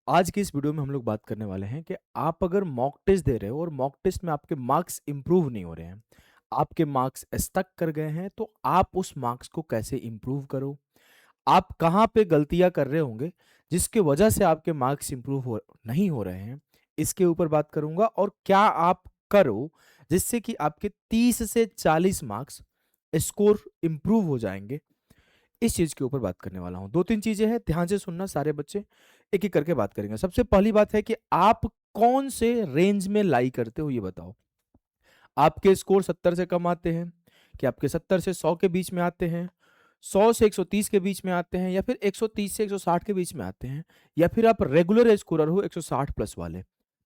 आज की इस वीडियो में हम लोग बात करने वाले हैं कि आप अगर मॉक टेस्ट दे रहे हो और मॉक टेस्ट में आपके मार्क्स इंप्रूव नहीं हो रहे हैं, आपके मार्क्स स्टक कर गए हैं, तो आप उस मार्क्स को कैसे इंप्रूव करो। आप कहाँ पे गलतियां कर रहे होंगे जिसके वजह से आपके मार्क्स इंप्रूव हो नहीं हो रहे हैं, इसके ऊपर बात करूंगा। और क्या आप करो जिससे कि आपके 30 से 40 मार्क्स स्कोर इंप्रूव हो जाएंगे, इस चीज के ऊपर बात करने वाला हूं। दो तीन चीजें हैं, ध्यान से सुनना सारे बच्चे, एक एक करके बात करेंगे। सबसे पहली बात है कि आप कौन से रेंज में लाई करते हो, ये बताओ। आपके स्कोर 70 से कम आते हैं, कि आपके 70 से 100 के बीच में आते हैं, 100 से 130 के बीच में आते हैं, या फिर 130 से 160 के बीच में आते हैं, या फिर आप रेगुलर स्कोरर हो 160 प्लस वाले।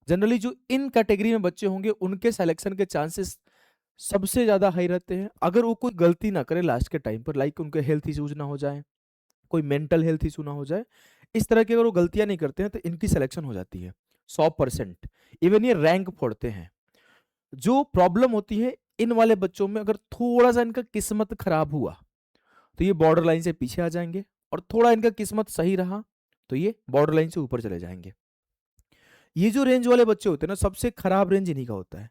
जनरली जो इन कैटेगरी में बच्चे होंगे उनके सिलेक्शन के चांसेस सबसे ज्यादा हाई रहते हैं, अगर वो कोई गलती ना करे लास्ट के टाइम पर, लाइक उनके हेल्थ इश्यूज ना हो जाए, कोई मेंटल हेल्थ इशू ना हो जाए। इस तरह की अगर वो गलतियां नहीं करते हैं तो इनकी सिलेक्शन हो जाती है 100%। इवन ये रैंक फोड़ते हैं। जो प्रॉब्लम होती है इन वाले बच्चों में, अगर थोड़ा सा इनका किस्मत खराब हुआ तो ये बॉर्डर लाइन से पीछे आ जाएंगे, और थोड़ा इनका किस्मत सही रहा तो ये बॉर्डर लाइन से ऊपर चले जाएंगे। ये जो रेंज वाले बच्चे होते हैं ना, सबसे खराब रेंज इन्हीं का होता है।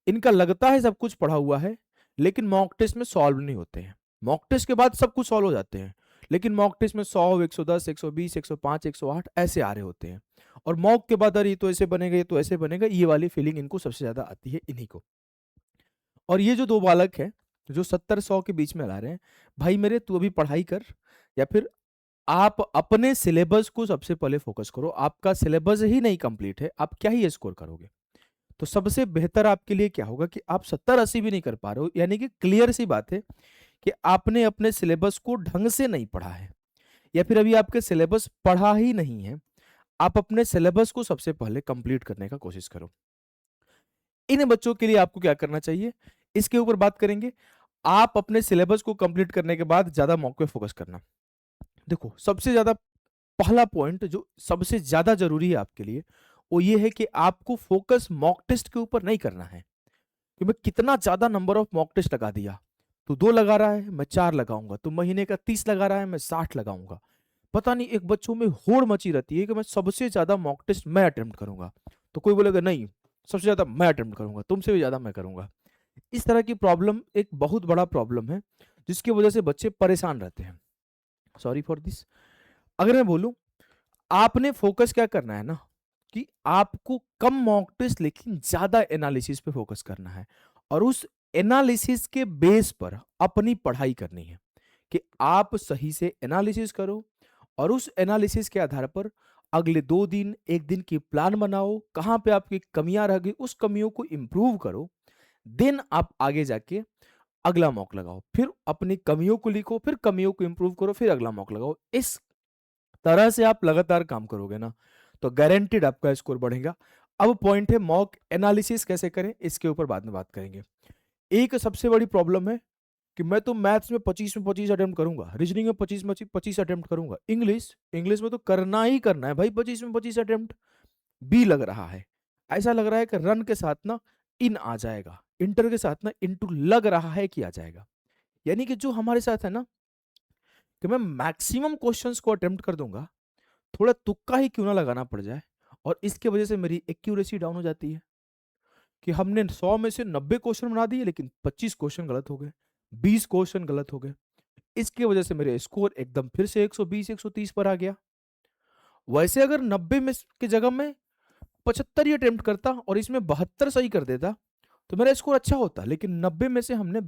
इनका लगता है सब कुछ पढ़ा हुआ है, लेकिन मॉक टेस्ट में सॉल्व नहीं होते हैं। मॉक टेस्ट के बाद सब कुछ सॉल्व हो जाते हैं, लेकिन मॉक टेस्ट में 100, 110, 120, 105, 108 ऐसे आ रहे होते हैं। और मॉक के बाद अरे ये तो ऐसे बनेगा, ये तो ऐसे बनेगा, ये वाली फीलिंग इनको सबसे ज्यादा आती है इन्हीं को। और ये जो दो बालक हैं जो 70-100 के बीच में ला रहे हैं, भाई मेरे तू अभी पढ़ाई कर, या फिर आप अपने सिलेबस को सबसे पहले फोकस करो। आपका सिलेबस ही नहीं कंप्लीट है, आप क्या ही स्कोर करोगे। तो सबसे बेहतर आपके लिए क्या होगा कि आप 70-80 भी नहीं कर पा रहे हो, यानी कि क्लियर सी बात है कि आपने अपने सिलेबस को ढंग से नहीं पढ़ा है, या फिर अभी आपके सिलेबस पढ़ा ही नहीं है। आप अपने सिलेबस को सबसे पहले कंप्लीट करने का कोशिश करो। इन बच्चों के लिए आपको क्या करना चाहिए, इसके ऊपर बात करेंगे। आप अपने सिलेबस को कंप्लीट करने के बाद ज्यादा मॉक पे फोकस करना। देखो, सबसे ज्यादा पहला पॉइंट जो सबसे ज्यादा जरूरी है आपके लिए, वो ये है कि आपको फोकस मॉक टेस्ट के ऊपर नहीं करना है कि मैं कितना ज्यादा नंबर ऑफ मॉक टेस्ट लगा दिया। तो 2 लगा रहा है मैं 4 लगाऊंगा, तो महीने का 30 लगा रहा है मैं 60 लगाऊंगा। पता नहीं एक बच्चों में होड़ मची रहती है कि मैं सबसे ज्यादा मॉक टेस्ट मैं अटेम्प्ट करूंगा। तो कोई बोलेगा नहीं, सबसे ज्यादा मैं अटेम्प्ट करूंगा, तुमसे भी ज्यादा मैं करूंगा। इस तरह की प्रॉब्लम एक बहुत बड़ा प्रॉब्लम है, जिसकी वजह से बच्चे परेशान रहते हैं। Sorry for this. अगर मैं बोलूं, आपने फोकस क्या करना है ना, कि आपको कम मॉक टेस्ट लेकिन ज्यादा एनालिसिस पे फोकस करना है, और उस एनालिसिस के बेस पर अपनी पढ़ाई करनी है। कि आप सही से एनालिसिस करो, और उस एनालिसिस के आधार पर अगले 2 दिन 1 दिन की प्लान बनाओ, कहां पे आपकी कमियां रह गई उस कमियों को इंप्रूव करो। देन आप आगे जाके अगला मॉक लगाओ, फिर अपनी कमियों को लिखो, फिर कमियों को इंप्रूव करो, फिर अगला मॉक लगाओ। इस तरह से आप लगातार काम करोगे ना, तो गारंटीड आपका स्कोर बढ़ेगा। अब पॉइंट है मॉक एनालिसिस कैसे करें, इसके ऊपर बाद में बात करेंगे। एक सबसे बड़ी प्रॉब्लम है कि मैं तो मैथ्स में 25 में 25 अटेम्प्ट करूंगा, रीजनिंग में 25 में 25 अटेम्प्ट करूंगा, इंग्लिश इंग्लिश में तो करना ही करना है भाई, 25 में 25 अटेम्प्ट। बी लग रहा है, ऐसा लग रहा है कि रन के साथ ना इन आ जाएगा, इंटर के साथ ना इनटू लग रहा है कि आ जाएगा। यानी कि जो हमारे साथ है ना, कि मैं मैक्सिमम क्वेश्चंस को अटेम्प्ट कर दूंगा, थोड़ा तुक्का ही क्यों ना लगाना पड़ जाए, और इसके वजह से मेरी एक्यूरेसी डाउन हो जाती है। कि हमने 100 में से 90 क्वेश्चन बना दिए, लेकिन 25 क्वेश्चन गलत हो गए, 20 क्वेश्चन गलत हो गए। इसकी वजह से मेरे स्कोर एकदम फिर से 120 130 पर आ गया। वैसे अगर 90 में की जगह मैं 75 ही अटेम्प्ट करता और इसमें 72 सही कर देता, तो मेरा स्कोर अच्छा होता। लेकिन 90 में से हमने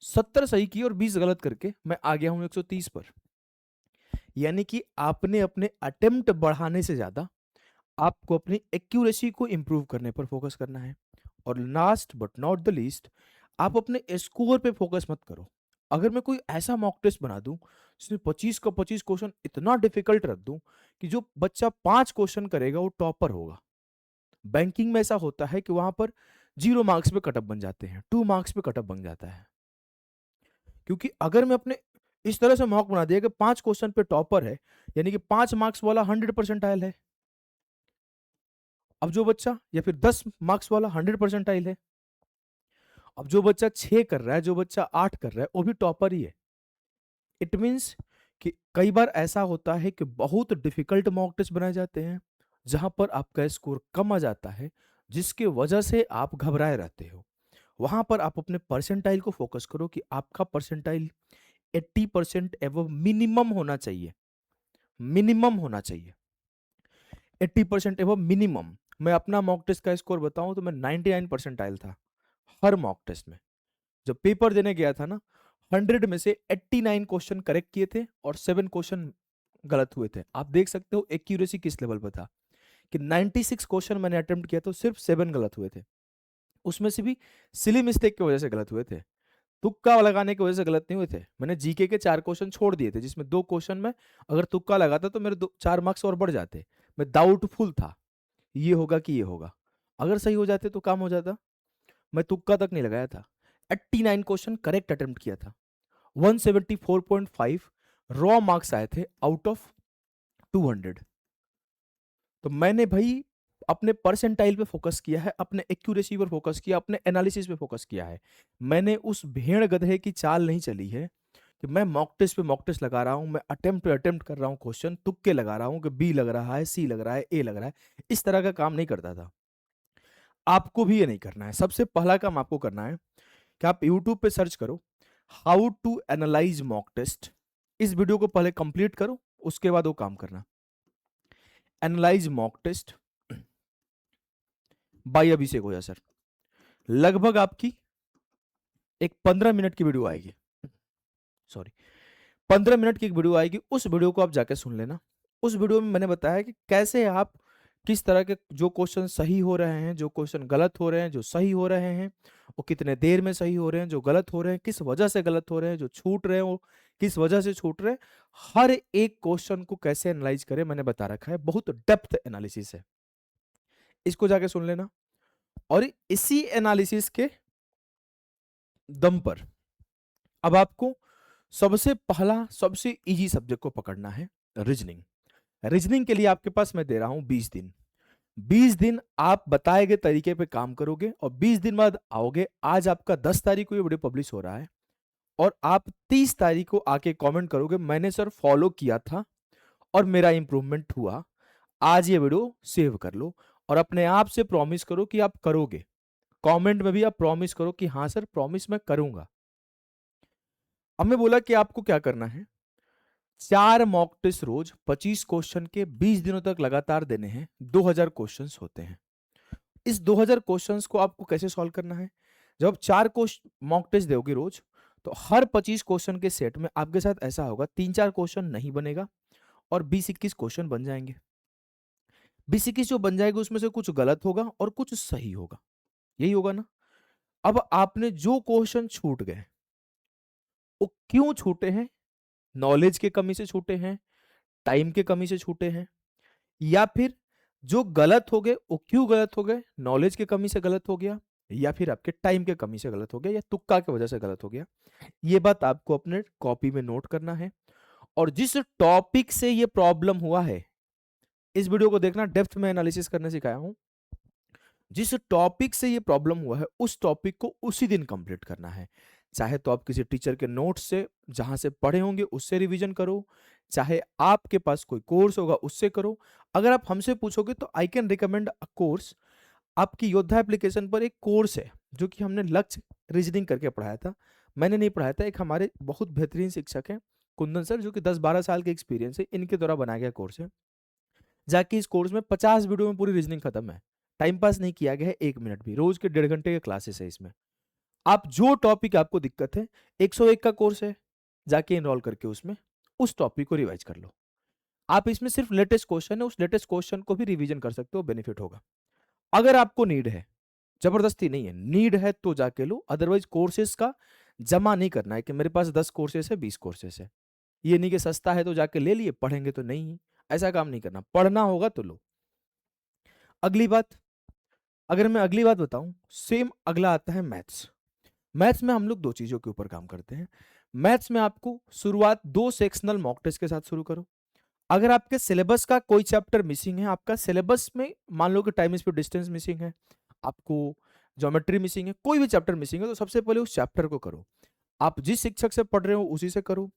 70 सही की और 20 गलत करके मैं आ गया हूं 130 पर। यानी कि आपने अपने अटेम्प्ट बढ़ाने से ज्यादा आपको अपनी एक्यूरेसी को इंप्रूव करने पर फोकस करना है। और last but not the least, आप अपने स्कोर पे फोकस मत करो। अगर मैं कोई ऐसा मॉक टेस्ट बना दूं जिसमें 25 का 25 क्वेश्चन इतना डिफिकल्ट रख दूं कि जो बच्चा 5 क्वेश्चन करेगा वो टॉपर होगा। बैंकिंग में ऐसा होता है कि वहां पर 0 मार्क्स पे कटअप बन जाते हैं, 2 मार्क्स पे कटअप बन जाता है। क्योंकि अगर मैं अपने इस तरह से मॉक बना दिया कि 5 क्वेश्चन पे टॉपर है, यानी कि 5 मार्क्स वाला 100% है। अब जो बच्चा, या फिर 10 मार्क्स वाला 100% है। अब जो बच्चा 6 कर रहा है, जो बच्चा 8 कर रहा है, वो भी टॉपर ही है। इट मीन्स कि कई बार ऐसा होता है कि बहुत डिफिकल्ट मॉक टेस्ट बनाए जाते हैं, जहां पर आपका स्कोर कम आ जाता है, जिसके वजह से आप घबराए रहते हो, वहां पर आप अपने परसेंटाइल को फोकस करो कि आपका परसेंटाइल 80% एवं मिनिमम होना चाहिए। मिनिमम होना चाहिए 80% एवं मिनिमम। मैं अपना मॉक टेस्ट का स्कोर बताऊं तो मैं 99 परसेंटाइल था हर मॉक टेस्ट में। जब पेपर देने गया था ना, 100 में से 89 क्वेश्चन करेक्ट किए थे और 7 क्वेश्चन गलत हुए थे। आप देख सकते हो एक्यूरेसी किस लेवल पर था कि 96 क्वेश्चन मैंने अटेम्प्ट किया तो सिर्फ 7 गलत हुए थे। उसमें से भी सिली मिस्टेक की वजह से गलत हुए थे, तुक्का लगाने की वजह से गलत नहीं हुए थे। मैंने जीके के 4 क्वेश्चन छोड़ दिए थे, जिसमें 2 क्वेश्चन में अगर तुक्का लगाता तो मेरे 4 मार्क्स और बढ़ जाते। मैं डाउटफुल था, ये होगा कि ये होगा, अगर सही हो जाते तो काम हो जाता। मैं तुक्का तक नहीं लगाया था। 89 क्वेश्चन करेक्ट अटेम्प्ट किया था। 174.5 रॉ मार्क्स आए थे आउट ऑफ 200। तो मैंने भाई अपने परसेंटाइल पे फोकस किया है, अपने एक्यूरेसी पर फोकस किया, अपने एनालिसिस पे फोकस किया है। मैंने उस भेड़ गधे की चाल नहीं चली है कि मैं मॉक टेस्ट पे मॉक टेस्ट लगा रहा हूं, मैं अटेम्प्ट पे अटेम्प्ट कर रहा हूं, क्वेश्चन तुक्के लगा रहा हूं कि बी लग रहा है, सी लग रहा है, ए लग रहा है। इस तरह का काम नहीं करता था। आपको भी ये नहीं करना है। सबसे पहला काम आपको करना है कि आप यूट्यूब पे सर्च करो how to analyse mock test. इस वीडियो को पहले कंप्लीट करो, उसके बाद वो काम करना। Analyse mock test by Abhishek Ojha sir. लगभग आपकी एक 15 मिनट की वीडियो आएगी, सॉरी 15 मिनट की एक वीडियो आएगी। उस वीडियो को आप जाके सुन लेना। उस वीडियो में मैंने बताया कि कैसे आप किस तरह के जो क्वेश्चन सही हो रहे हैं, जो क्वेश्चन गलत हो रहे हैं, जो सही हो रहे हैं वो कितने देर में सही हो रहे हैं, जो गलत हो रहे हैं किस वजह से गलत हो रहे हैं, जो छूट रहे हैं वो किस वजह से छूट रहे हैं। हर एक क्वेश्चन को कैसे एनालाइज करें मैंने बता रखा है। बहुत डेप्थ एनालिसिस है, इसको जाके सुन लेना। और इसी एनालिसिस के दम पर अब आपको सबसे पहला सबसे इजी सब्जेक्ट को पकड़ना है, रीजनिंग। रीजनिंग के लिए आपके पास मैं दे रहा हूं 20 दिन। 20 दिन आप बताए गए तरीके पे काम करोगे और 20 दिन बाद आओगे। आज आपका 10 तारीख को ये वीडियो पब्लिश हो रहा है और आप 30 तारीख को आके कमेंट करोगे मैंने सर फॉलो किया था और मेरा इंप्रूवमेंट हुआ। आज ये वीडियो सेव कर लो और अपने आप से प्रॉमिस करो कि आप करोगे। कमेंट में भी आप प्रॉमिस करो कि हाँ सर प्रॉमिस मैं करूंगा। अब मैं बोला कि आपको क्या करना है, 4 मॉक टेस्ट रोज 25 क्वेश्चन के 20 दिनों तक लगातार देने हैं। 2000 क्वेश्चंस होते हैं। इस 2000 क्वेश्चंस को आपको कैसे सॉल्व करना है, जब आप 4 मॉक टेस्ट दोगे रोज तो हर 25 क्वेश्चन के सेट में आपके साथ ऐसा होगा 3-4 क्वेश्चन नहीं बनेगा और 20-21 क्वेश्चन बन जाएंगे। 20-21 जो बन जाएगा उसमें से कुछ गलत होगा और कुछ सही होगा, यही होगा ना। अब आपने जो क्वेश्चन छूट गए वो क्यों छूटे हैं? नॉलेज के कमी से छूटे हैं, टाइम के कमी से छूटे हैं, या फिर जो गलत हो गए वो क्यों गलत हो गए? नॉलेज की कमी से गलत हो गया या फिर आपके टाइम के कमी से गलत हो गया या तुक्का की वजह से गलत हो गया। ये बात आपको अपने कॉपी में नोट करना है। और जिस टॉपिक से ये प्रॉब्लम हुआ है, इस वीडियो को देखना, डेप्थ में एनालिसिस करने सिखाया हूं। जिस टॉपिक से ये प्रॉब्लम हुआ है उस टॉपिक को उसी दिन कंप्लीट करना है। चाहे तो आप किसी टीचर के नोट्स से जहां से पढ़े होंगे उससे रिवीजन करो, चाहे आपके पास कोई कोर्स होगा उससे करो। अगर आप हमसे पूछोगे तो I can recommend a course. आपकी योद्धा एप्लीकेशन पर एक कोर्स है जो कि हमने लक्ष्य रीजनिंग करके पढ़ाया था। मैंने नहीं पढ़ाया था, एक हमारे बहुत बेहतरीन शिक्षक हैं कुंदन सर, जो कि 10-12 साल के एक्सपीरियंस है, इनके द्वारा बनाया गया कोर्स है। जाके इस कोर्स में 50 वीडियो में पूरी रीजनिंग खत्म है। टाइम पास नहीं किया गया है 1 मिनट भी। रोज के 1.5 घंटे के क्लासेस है इसमें। आप जो टॉपिक आपको दिक्कत है, 101 का कोर्स है, जाके इनरोल करके उसमें उस टॉपिक को रिवाइज कर लो। आप इसमें सिर्फ लेटेस्ट क्वेश्चन है, उस लेटेस्ट क्वेश्चन को भी रिवीजन कर सकते हो, बेनिफिट होगा। अगर आपको नीड है, जबरदस्ती नहीं है, नीड है तो जाके लो। अदरवाइज कोर्सेज का जमा नहीं करना है कि मेरे पास 10 कोर्सेस है 20 कोर्सेस है। ये नहीं कि सस्ता है तो जाके ले लिए, पढ़ेंगे तो नहीं। ऐसा काम नहीं करना, पढ़ना होगा तो लो। अगली बात, अगर मैं अगली बात बताऊं, सेम अगला आता है मैथ्स। मैथ्स में हम लोग दो चीजों के ऊपर काम करते हैं। मैथ्स में आपको शुरुआत 2 सेक्शनल मॉक टेस्ट के साथ शुरू करो। अगर आपके सिलेबस का कोई चैप्टर मिसिंग है, आपका सिलेबस में मान लो कि टाइम स्पीड डिस्टेंस मिसिंग है, आपको ज्योमेट्री मिसिंग है, कोई भी चैप्टर मिसिंग है, तो सबसे पहले उस चैप्टर को करो। आप जिस शिक्षक से पढ़ रहे हो उसी से करो।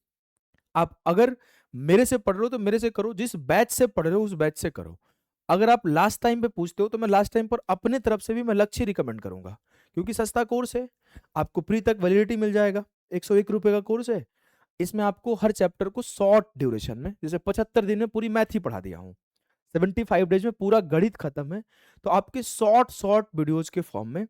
आप अगर मेरे से पढ़ रहे हो तो मेरे से करो, जिस बैच से पढ़ रहे हो उस बैच से करो। अगर आप लास्ट टाइम पे पूछते हो तो मैं लास्ट टाइम पर अपने तरफ से भी मैं लक्ष्य रिकमेंड करूंगा, क्योंकि सस्ता कोर्स है, आपको प्री तक वैलिडिटी मिल जाएगा। 101 रुपए का कोर्स है। इसमें आपको हर चैप्टर को शॉर्ट ड्यूरेशन में, जैसे 75 दिन में पूरी मैथ ही पढ़ा दिया हूँ, 75 डेज में पूरा गणित खत्म है। तो आपके शॉर्ट शॉर्ट वीडियोज के फॉर्म में,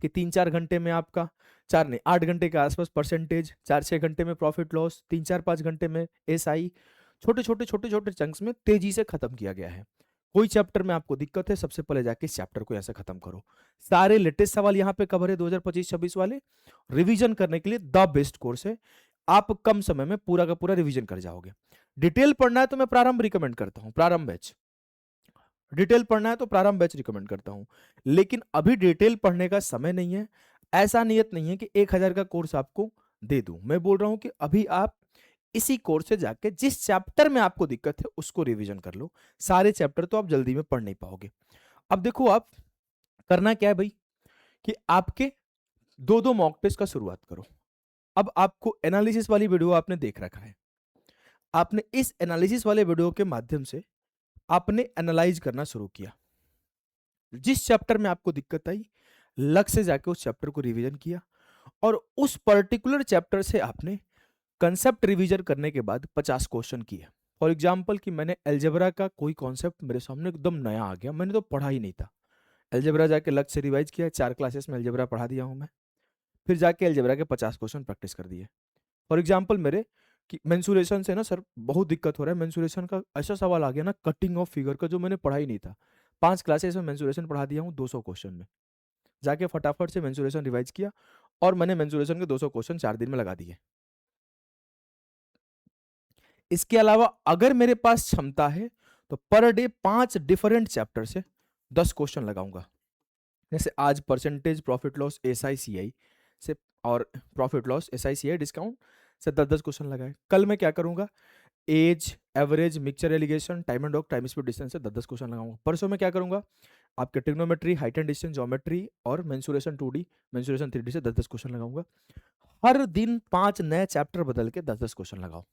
कि 3-4 घंटे में आपका, 4 नहीं 8 घंटे के आसपास परसेंटेज, 4-6 घंटे में प्रॉफिट लॉस, 3-4-5 घंटे में एसआई, छोटे छोटे चंक्स में तेजी से खत्म किया गया है। कोई चैप्टर में आपको दिक्कत है, सबसे पहले जाके इस चैप्टर को ऐसे खत्म करो। सारे लेटेस्ट सवाल यहाँ पे कवर है 2025-26 वाले। रिवीजन करने के लिए द बेस्ट कोर्स है। आप कम समय में पूरा का पूरा रिवीजन कर जाओगे। डिटेल पढ़ना है तो मैं प्रारंभ रिकमेंड करता हूँ, प्रारंभ बैच। डिटेल पढ़ना है तो प्रारंभ बैच रिकमेंड करता हूं, लेकिन अभी डिटेल पढ़ने का समय नहीं है। ऐसा नियत नहीं है कि 1,000 का कोर्स आपको दे दूं। मैं बोल रहा हूं कि अभी आप इसी कोर्स से जाके जिस चैप्टर में आपको दिक्कत है उसको रिवीजन कर लो। सारे चैप्टर तो आप जल्दी में पढ़ नहीं पाओगे। अब देखो, आप करना क्या है भाई, कि आपके दो दो मॉक टेस्ट का शुरुआत करो। अब आपको एनालिसिस वाली वीडियो आपने देख रखा है, आपने इस एनालिसिस वाले वीडियो के माध्यम से आपने एनालाइज करना शुरू किया। जिस चैप्टर में आपको दिक्कत आई, लग से जाके उस चैप्टर को रिवीजन किया, और उस पर्टिकुलर चैप्टर से आपने कंसेप्ट रिवीजन करने के बाद 50 क्वेश्चन किए। फॉर एग्जाम्पल कि मैंने एल्जेब्रा का कोई कॉन्सेप्ट मेरे सामने एकदम नया आ गया, मैंने तो पढ़ा ही नहीं था, एल्जेब्रा जाके लग से रिवाइज किया, 4 क्लासेस में एल्जेब्रा पढ़ा दिया हूं मैं। फिर जाके एल्जेब्रा के 50 क्वेश्चन प्रैक्टिस कर दिए। फॉर एग्जाम्पल मेरे कि मेंसुरेशन से ना सर बहुत दिक्कत हो रहा है, मेंसुरेशन का ऐसा सवाल आ गया ना कटिंग ऑफ फिगर का, जो मैंने पढ़ा ही नहीं था। 5 क्लासेस में मेंसुरेशन पढ़ा दिया हूँ 200 क्वेश्चन में। जाके फटाफट से मेंसुरेशन रिवाइज किया, और मैंने मेंसुरेशन के 200 क्वेश्चन 4 दिन में लगा दिए। इसके अलावा अगर मेरे पास क्षमता है तो पर डे 5 डिफरेंट चैप्टर से 10 क्वेश्चन लगाऊंगा। जैसे आज परसेंटेज प्रॉफिट लॉस SICI से, और प्रॉफिट लॉस SICI डिस्काउंट से 10-10 क्वेश्चन लगाए। कल मैं क्या करूंगा, age, average, mixture alligation, time and dog, time speed distance से 10-10 क्वेश्चन लगाऊंगा। परसों मैं क्या करूंगा, आपके trigonometry, height and distance, geometry और मेंसुरेशन 2D, मेंसुरेशन 3D से 10-10 क्वेश्चन लगाऊंगा। हर दिन 5 नए चैप्टर बदल के 10-10 क्वेश्चन लगाओ।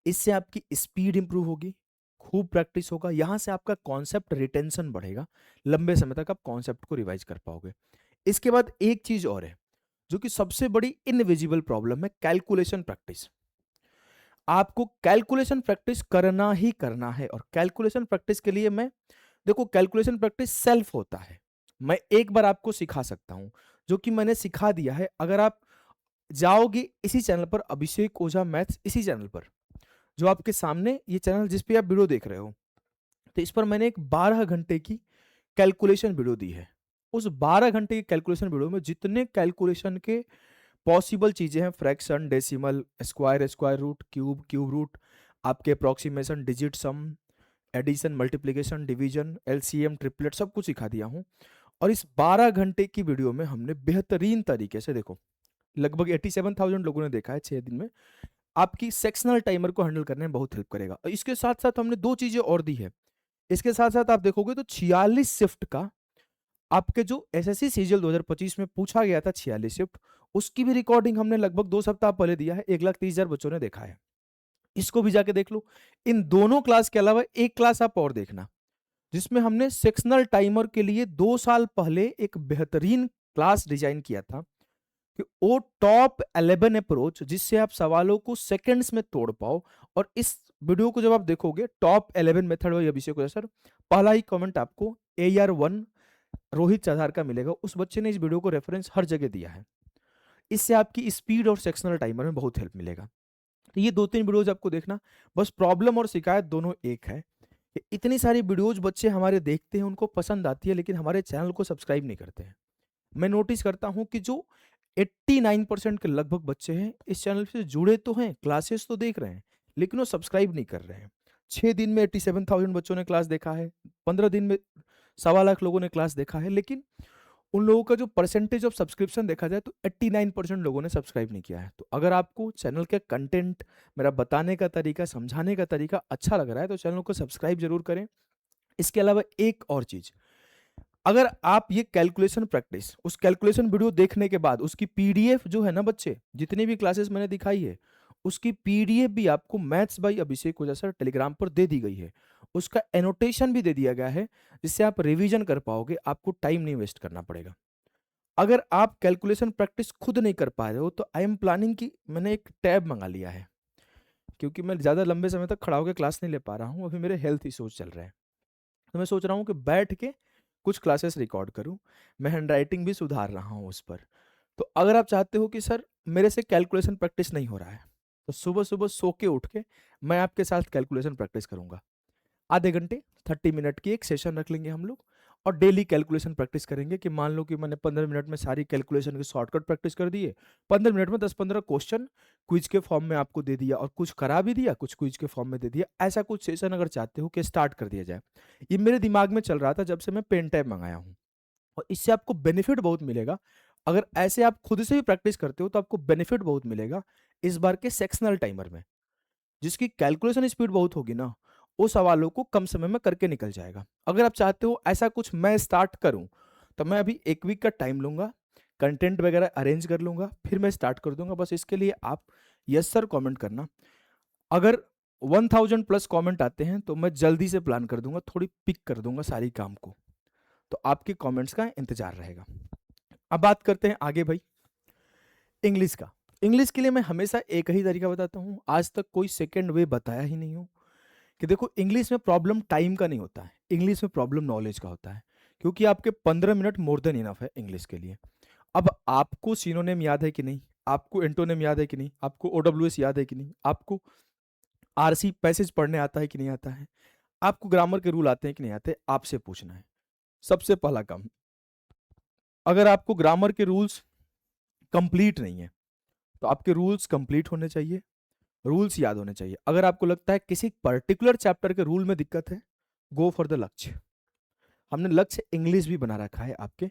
इससे आपकी स्पीड इंप्रूव होगी, खूब प्रैक्टिस होगा, यहां से आपका कॉन्सेप्ट रिटेंशन बढ़ेगा, लंबे समय तक आप कॉन्सेप्ट को रिवाइज कर पाओगे। इसके बाद एक चीज और है जो कि सबसे बड़ी इनविजिबल प्रॉब्लम है, कैलकुलेशन प्रैक्टिस। आपको कैलकुलेशन प्रैक्टिस करना ही करना है, और कैलकुलेशन प्रैक्टिस के लिए मैं, देखो कैलकुलेशन प्रैक्टिस सेल्फ होता है। मैं एक बार आपको सिखा सकता हूं, जो कि मैंने सिखा दिया है। अगर आप जाओगे इसी चैनल पर, अभिषेक ओझा मैथ्स, इसी चैनल पर, जो आपके सामने ये चैनल जिस पे आप वीडियो देख रहे हो, तो इस पर मैंने एक 12 घंटे की कैलकुलेशन वीडियो दी है। उस 12 घंटे की कैलकुलेशन वीडियो में जितने कैलकुलेशन के पॉसिबल चीजें हैं, fraction, decimal, square, square root, cube, cube root, आपके approximation, digit, sum, addition, multiplication, division, LCM, triplet, सब कुछ सिखा दिया हूं। और इस 12 घंटे की वीडियो में हमने बेहतरीन तरीके से, देखो लगभग 87,000 लोगों ने देखा है 6 दिन में, आपकी सेक्शनल टाइमर को हैंडल करने में बहुत हेल्प करेगा। और इसके साथ साथ हमने दो चीजें और दी है। इसके साथ साथ आप देखोगे तो 46 शिफ्ट का, आपके जो SSC सीजीएल 2025 में पूछा गया था 46 शिफ्ट, उसकी भी रिकॉर्डिंग हमने लगभग 2 सप्ताह पहले दिया है। 1,30,000 बच्चों ने देखा है, इसको भी जाके देख लो। इन दोनों क्लास के अलावा एक क्लास आप और देखना, जिसमें हमने सेक्शनल टाइमर के लिए 2 साल पहले एक बेहतरीन क्लास डिजाइन किया था, कि वो टॉप 11 अप्रोच, जिससे आप सवालों को सेकंड्स में तोड़ पाओ। और इस वीडियो को जब आप देखोगे, टॉप 11 मेथड वाई अभिषेक को, सर पहला ही कमेंट आपको AR1 रोहित चधार का मिलेगा। उस बच्चे ने इस वीडियो को रेफरेंस हर जगह दिया है। इससे आपकी स्पीड और सेक्शनल टाइमर में बहुत हेल्प मिलेगा। तो ये 2-3 वीडियोज आपको देखना। बस प्रॉब्लम और शिकायत दोनों एक है कि इतनी सारी वीडियोज बच्चे हमारे देखते हैं, उनको पसंद आती है, लेकिन हमारे चैनल को सब्सक्राइब नहीं करते हैं। मैं नोटिस करता हूं कि जो 89% के लगभग बच्चे हैं इस चैनल से जुड़े तो हैं, क्लासेस तो देख रहे हैं, लेकिन वो सब्सक्राइब नहीं कर रहे हैं। 6 दिन में 87,000 बच्चों ने क्लास देखा है, 15 दिन में 1.25 लाख लोगों ने क्लास देखा है, लेकिन उन लोगों का जो परसेंटेज ऑफ सब्सक्रिप्शन देखा जाए तो 89% लोगों ने सब्सक्राइब नहीं किया है। तो अगर आपको चैनल के कंटेंट, मेरा बताने का तरीका, समझाने का तरीका अच्छा लग रहा है, तो चैनल को सब्सक्राइब जरूर करें। इसके अलावा एक और चीज, अगर आप ये कैलकुलेशन प्रैक्टिस, उस कैलकुलेशन वीडियो देखने के बाद उसकी PDF जो है ना बच्चे, जितनी भी क्लासेस मैंने दिखाई है, उसकी PDF भी आपको maths by Abhishek Ojha sir Telegram पर दे दी गई है। उसका एनोटेशन भी दे दिया गया है, जिससे आप रिवीजन कर पाओगे, आपको टाइम नहीं वेस्ट करना पड़ेगा। अगर आप कैलकुलेशन प्रैक्टिस खुद नहीं कर पा रहे हो तो आई एम प्लानिंग कि मैंने एक टैब मंगा लिया है, क्योंकि मैं ज़्यादा लंबे समय तक खड़ा होकर क्लास नहीं ले पा रहा हूँ, अभी मेरे हेल्थ इश्यूज चल रहे हैं। तो मैं सोच रहा हूँ कि बैठ के कुछ क्लासेस रिकॉर्ड करूँ। मैं हैंडराइटिंग भी सुधार रहा हूँ उस पर। तो अगर आप चाहते हो कि सर मेरे से कैलकुलेशन प्रैक्टिस नहीं हो रहा है, तो सुबह सुबह सो के उठ के मैं आपके साथ कैलकुलेशन प्रैक्टिस करूंगा। आधे घंटे 30 मिनट की एक सेशन रख लेंगे हम लोग, और डेली कैलकुलेशन प्रैक्टिस करेंगे कि मान लो कि मैंने 15 मिनट में सारी कैलकुलेशन की शॉर्टकट प्रैक्टिस कर दिए, 15 मिनट में 10-15 क्वेश्चन क्विज के फॉर्म में आपको दे दिया, और कुछ करा भी दिया, कुछ क्विज के फॉर्म में दे दिया। ऐसा कुछ सेशन अगर चाहते हो कि स्टार्ट कर दिया जाए, ये मेरे दिमाग में चल रहा था जब से मैं पेन टैब मंगाया हूँ, और इससे आपको बेनिफिट बहुत मिलेगा। अगर ऐसे आप खुद से भी प्रैक्टिस करते हो तो आपको बेनिफिट बहुत मिलेगा इस बार के सेक्शनल टाइमर में। जिसकी कैलकुलेशन स्पीड बहुत होगी ना, वो सवालों को कम समय में करके निकल जाएगा। अगर आप चाहते हो ऐसा कुछ मैं स्टार्ट करूं, तो मैं अभी एक वीक का टाइम लूंगा, कंटेंट वगैरह अरेंज कर लूंगा, फिर मैं स्टार्ट कर दूंगा। बस इसके लिए आप यस सर कमेंट करना। अगर 1000+ कमेंट आते हैं तो मैं जल्दी से प्लान कर दूंगा, थोड़ी पिक कर दूंगा सारी काम को। तो आपके कमेंट्स का इंतजार रहेगा। अब बात करते हैं आगे भाई, इंग्लिश का। इंग्लिश के लिए मैं हमेशा एक ही तरीका बताता हूँ, आज तक कोई सेकेंड वे बताया ही नहीं हूँ। कि देखो इंग्लिश में प्रॉब्लम टाइम का नहीं होता है, इंग्लिश में प्रॉब्लम नॉलेज का होता है। क्योंकि आपके 15 मिनट मोर देन इनफ है इंग्लिश के लिए। अब आपको सिनोनिम याद है कि नहीं, आपको एंटोनिम याद है कि नहीं, आपको ओडब्ल्यूएस याद है कि नहीं, आपको आरसी पैसेज पढ़ने आता है कि नहीं आता है, आपको ग्रामर के रूल आते हैं कि नहीं आते, आपसे पूछना है। सबसे पहला काम, अगर आपको ग्रामर के रूल्स कंप्लीट नहीं है तो आपके रूल्स कंप्लीट होने चाहिए, रूल्स याद होने चाहिए। अगर आपको लगता है किसी पर्टिकुलर चैप्टर के रूल में दिक्कत है, गो फॉर द लक्ष्य। हमने लक्ष्य इंग्लिश भी बना रखा है आपके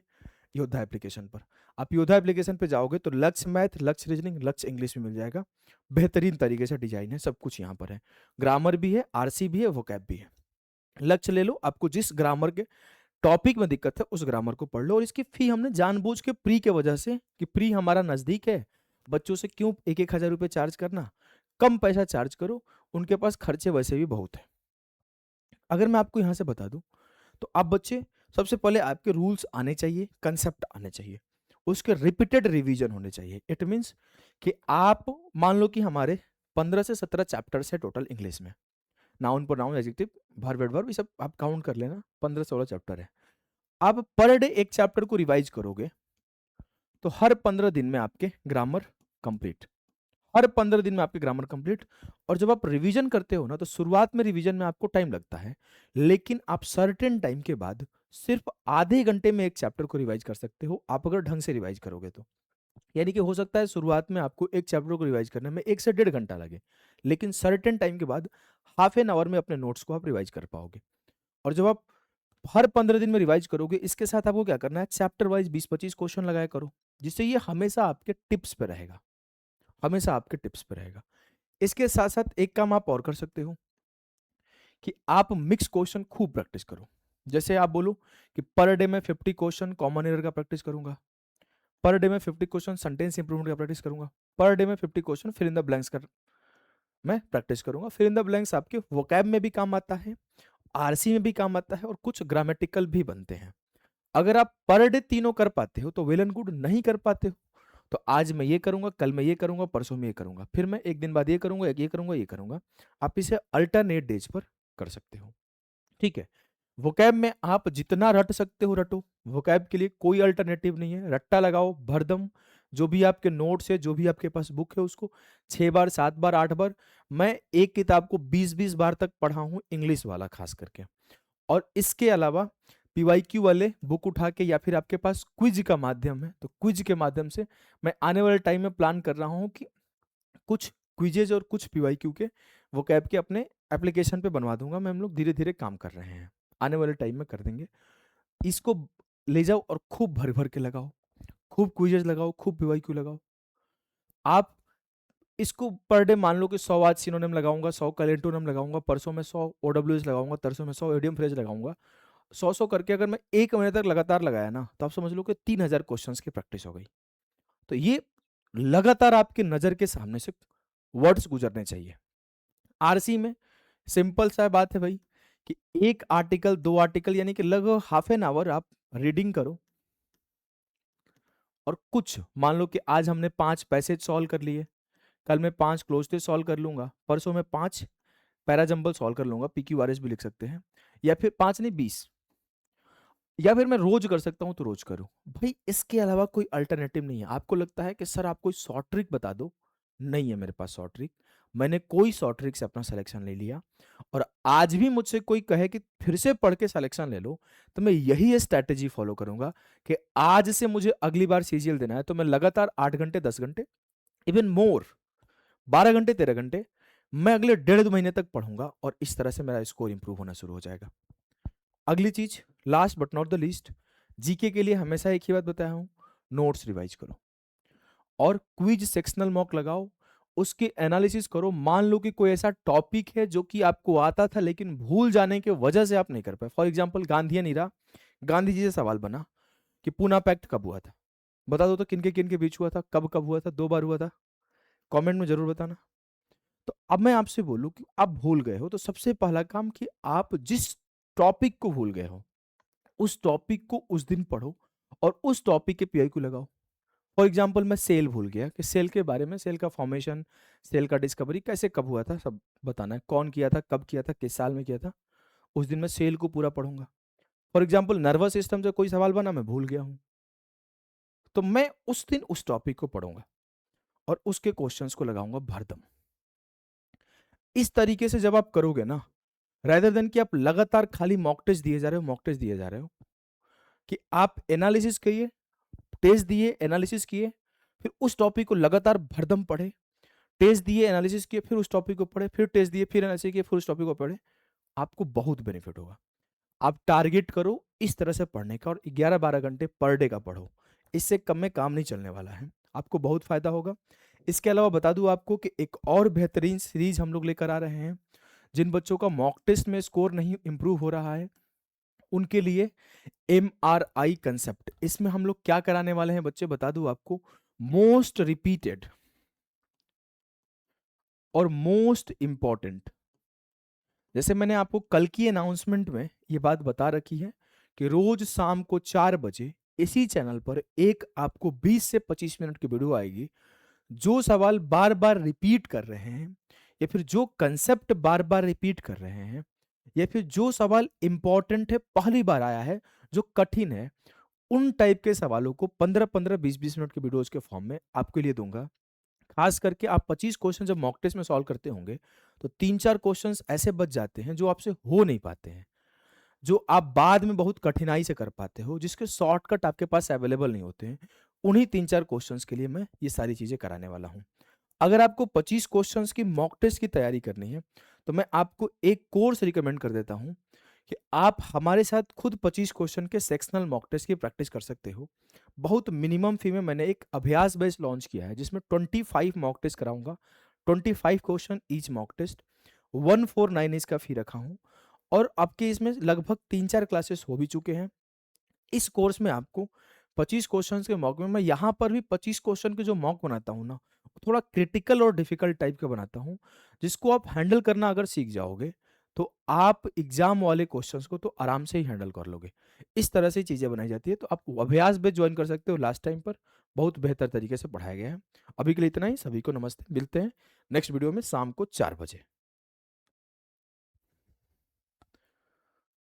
योद्धा एप्लीकेशन पर। आप योद्धा एप्लीकेशन पे जाओगे तो लक्ष्य मैथ, लक्ष्य रीजनिंग, लक्ष्य इंग्लिश भी मिल जाएगा। बेहतरीन तरीके से डिजाइन है, सब कुछ यहाँ पर है। ग्रामर भी है, आरसी भी है, वोकैब भी है। लक्ष्य ले लो, आपको जिस ग्रामर के टॉपिक में दिक्कत है उस ग्रामर को पढ़ लो। और इसकी फी हमने जानबूझ के प्री के वजह से, कि प्री हमारा नजदीक है, बच्चों से क्यों 1-1 हज़ार रुपये चार्ज करना, कम पैसा चार्ज करो, उनके पास खर्चे वैसे भी बहुत है। अगर मैं आपको यहाँ से बता दूं, तो आप बच्चे सबसे पहले आपके रूल्स आने चाहिए, कंसेप्ट आने चाहिए, उसके रिपीटेड रिवीजन होने चाहिए। इट मीन्स कि आप मान लो कि हमारे 15 से 17 चैप्टर्स है टोटल इंग्लिश में, noun pronoun adjective verb adverb ये सब आप काउंट कर लेना, 15-16 चैप्टर है। आप पर डे एक चैप्टर को रिवाइज करोगे तो हर 15 दिन में आपके ग्रामर कंप्लीट, हर 15 दिन में आपके ग्रामर कंप्लीट। और जब आप रिवीजन करते हो ना, तो शुरुआत में रिवीजन में आपको टाइम लगता है, लेकिन आप सर्टेन टाइम के बाद सिर्फ आधे घंटे में एक चैप्टर को रिवाइज कर सकते हो, आप अगर ढंग से रिवाइज करोगे तो। यानी कि हो सकता है शुरुआत में आपको एक चैप्टर को रिवाइज करने में 1 से 1.5 घंटा लगे, लेकिन सर्टेन टाइम के बाद हाफ एन आवर में अपने नोट्स को आप रिवाइज कर पाओगे। और जब आप हर 15 दिन में रिवाइज करोगे, इसके साथ आपको क्या करना है, चैप्टर वाइज 20-25 क्वेश्चन लगाया करो, जिससे ये हमेशा आपके टिप्स पे रहेगा, हमेशा आपके टिप्स पे रहेगा। इसके साथ साथ एक काम आप और कर सकते हो कि आप मिक्स क्वेश्चन खूब प्रैक्टिस करो। जैसे आप बोलो कि पर डे में 50 क्वेश्चन कॉमन एरर का प्रैक्टिस करूंगा, पर डे में 50 क्वेश्चन सेंटेंस इंप्रूवमेंट का प्रैक्टिस करूंगा, पर डे में 50 question fill in the blanks का मैं प्रैक्टिस करूंगा। फिल इन द ब्लैंक्स आपके वोकैब में भी काम आता है, आरसी में भी काम आता है, और कुछ ग्रामेटिकल भी बनते हैं। अगर आप पर डे तीनों कर पाते हो तो वेल एंड गुड, नहीं कर पाते हो तो आज मैं ये करूंगा, कल मैं ये करूंगा, परसों में ये करूंगा, फिर मैं एक दिन बाद ये करूंगा, एक ये करूंगा, ये करूंगा। आप इसे अल्टरनेट डेज पर कर सकते हो, ठीक है। वोकैब में आप जितना रट सकते हो रटो, वोकैब के लिए कोई अल्टरनेटिव नहीं है, रट्टा लगाओ भरदम। जो भी आपके नोट्स है, जो भी आपके पास बुक है, उसको 6 बार, 7 बार, 8 बार। मैं एक किताब को 20-20 बार तक पढ़ा हूं, इंग्लिश वाला खास करके। और इसके अलावा पीवाईक्यू वाले बुक उठा के, या फिर आपके पास क्विज का माध्यम है तो क्विज के माध्यम से मैं आने वाले टाइम में प्लान कर रहा हूँ कि कुछ क्विजेज और कुछ पीवाईक्यू के वोकैब के अपने एप्लीकेशन पे बनवा दूंगा मैं। हम लोग धीरे धीरे काम कर रहे हैं, आने वाले टाइम में कर देंगे। इसको ले जाओ और खूब भर भर के लगाओ, खूब क्विजेज लगाओ, खूब पीवाईक्यू लगाओ। आप इसको पर डे मान लो कि 100 आज सिनोनिम लगाऊंगा, 100 कल एंटोनिम लगाऊंगा, परसों में 100 ओडब्ल्यूएस लगाऊंगा, तरसों में 100 इडियम फ्रेज लगाऊंगा। 100-100 करके अगर मैं 1 महीने तक लगातार लगाया ना, तो आप समझ लो कि 3000 क्वेश्चंस की प्रैक्टिस हो गई। तो ये लगातार आपके नजर के सामने से वर्ड्स गुजरने चाहिए। आरसी में सिंपल सा बात है भाई, कि एक आर्टिकल, 2 आर्टिकल यानी कि लगभग हाफ एन आवर आप रीडिंग करो। और कुछ मान लो कि आज हमने 5 पैसेज सॉल्व कर लिए, कल मैं 5 क्लोजटेस्ट सॉल्व कर लूंगा, परसों मैं 5 पैराजंबल सॉल्व कर लूंगा, पीक्यूआरएस भी लिख सकते हैं, या फिर 5 नहीं 20, या फिर मैं रोज कर सकता हूं तो रोज करूं। भाई इसके अलावा कोई अल्टरनेटिव नहीं है। आपको लगता है कि सर आप कोई शॉर्ट ट्रिक बता दो, नहीं है मेरे पास शॉर्ट ट्रिक। मैंने कोई शॉर्ट ट्रिक से अपना सिलेक्शन ले लिया, और आज भी मुझसे कोई कहे कि फिर से पढ़ के सिलेक्शन ले लो, तो मैं यही स्ट्रैटेजी फॉलो करूंगा कि आज से मुझे अगली बार सीजीएल देना है तो मैं लगातार 8 घंटे, 10 घंटे, इवन मोर, 12 घंटे, 13 घंटे मैं अगले 1.5 महीने तक पढ़ूंगा, और इस तरह से मेरा स्कोर इंप्रूव होना शुरू हो जाएगा। अगली चीज, last but not the least, GK के लिए हमेशा एक ही बात बताया हूं, नोट्स रिवाइज करो और क्विज सेक्शनल मॉक लगाओ, उसके एनालिसिस करो। मान लो कि कोई ऐसा टॉपिक है जो कि आपको आता था लेकिन भूल जाने की वजह से आप नहीं कर पाए। फॉर एग्जांपल गांधीयन इरा, गांधी जी से सवाल बना कि पूना पैक्ट कब हुआ था, बता दो तो किन के बीच हुआ था, कब कब हुआ था, 2 बार हुआ था, कमेंट में जरूर बताना। तो अब मैं आपसे बोलूं कि आप भूल गए हो, तो सबसे पहला काम कि आप जिस टॉपिक को भूल गए हो उस टॉपिक को उस दिन पढ़ो और उस टॉपिक के पीआई को लगाओ। फॉर एग्जाम्पल मैं सेल भूल गया कि सेल के बारे में, सेल का फॉर्मेशन, सेल का डिस्कवरी कैसे कब हुआ था सब बताना है, कौन किया था, कब किया था, किस साल में किया था, उस दिन मैं सेल को पूरा पढ़ूंगा। फॉर एग्जाम्पल नर्वस सिस्टम से कोई सवाल बना, मैं भूल गया हूं, तो मैं उस दिन उस टॉपिक को पढ़ूंगा और उसके क्वेश्चंस को लगाऊंगा भरदम। इस तरीके से जब आप करोगे ना, रादर देन कि आप लगातार खाली मॉक टेस्ट दिए जा रहे हो, मॉक टेस्ट दिए जा रहे हो, कि आप एनालिसिस करिए, टेस्ट दिए, एनालिसिस किए, फिर उस टॉपिक को लगातार भरदम पढ़े, टेस्ट दिए, एनालिसिस किए, फिर उस टॉपिक को पढ़े, फिर टेस्ट दिए, फिर एनालिसिस किए, फिर उस टॉपिक को पढ़े, आपको बहुत बेनिफिट होगा। आप टारगेट करो इस तरह से पढ़ने का, और 11-12 घंटे पर डे का पढ़ो, इससे कम में काम नहीं चलने वाला है, आपको बहुत फायदा होगा। इसके अलावा बता दूं आपको कि एक और बेहतरीन सीरीज हम लोग लेकर आ रहे हैं। जिन बच्चों का मॉक टेस्ट में स्कोर नहीं इंप्रूव हो रहा है उनके लिए MRI कंसेप्ट, इसमें हम लोग क्या कराने वाले हैं बच्चे, बता दूं आपको, मोस्ट रिपीटेड और मोस्ट इंपॉर्टेंट, जैसे मैंने आपको कल की अनाउंसमेंट में ये बात बता रखी है कि रोज शाम को 4 बजे इसी चैनल पर एक आपको 20 से 25 मिनट की वीडियो आएगी। जो सवाल बार बार रिपीट कर रहे हैं, या फिर जो कंसेप्ट बार बार रिपीट कर रहे हैं, या फिर जो सवाल इंपॉर्टेंट है, पहली बार आया है, जो कठिन है, उन टाइप के सवालों को 15-15, 20-20 मिनट के वीडियोस के फॉर्म में आपके लिए दूंगा। खास करके आप 25 क्वेश्चन जब मॉक टेस्ट में सॉल्व करते होंगे तो 3-4 क्वेश्चंस ऐसे बच जाते हैं जो आपसे हो नहीं पाते हैं, जो आप बाद में बहुत कठिनाई से कर पाते हो, जिसके शॉर्टकट आपके पास अवेलेबल नहीं होते हैं। उन्हीं 3-4 क्वेश्चंस के लिए मैं ये सारी चीजें कराने वाला हूं। अगर आपको 25 क्वेश्चंस की मॉक टेस्ट की तैयारी करनी है तो मैं आपको एक कोर्स रिकमेंड कर देता हूं कि आप हमारे साथ खुद 25 क्वेश्चन के सेक्शनल मॉक टेस्ट की प्रैक्टिस कर सकते हो। बहुत मिनिमम फी में मैंने एक अभ्यास बेस लॉन्च किया है जिसमें 25 मॉक टेस्ट कराऊंगा, 25 क्वेश्चन ईच मॉक टेस्ट, 149 इसका फी रखा हूं, और आपके इसमें लगभग 3-4 क्लासेस हो भी चुके हैं। इस कोर्स में आपको 25 क्वेश्चंस के मॉक में, मैं यहाँ पर भी 25 क्वेश्चन के जो मॉक बनाता हूँ ना, थोड़ा क्रिटिकल और डिफिकल्ट टाइप का बनाता हूँ, जिसको आप हैंडल करना अगर सीख जाओगे तो आप एग्जाम वाले क्वेश्चंस को तो आराम से ही हैंडल कर लोगे। इस तरह से चीजें बनाई जाती है, तो आप अभ्यास बेच ज्वाइन कर सकते हो, लास्ट टाइम पर बहुत बेहतर तरीके से पढ़ाया गया है। अभी के लिए इतना ही, सभी को नमस्ते, मिलते हैं नेक्स्ट वीडियो में शाम को 4 बजे।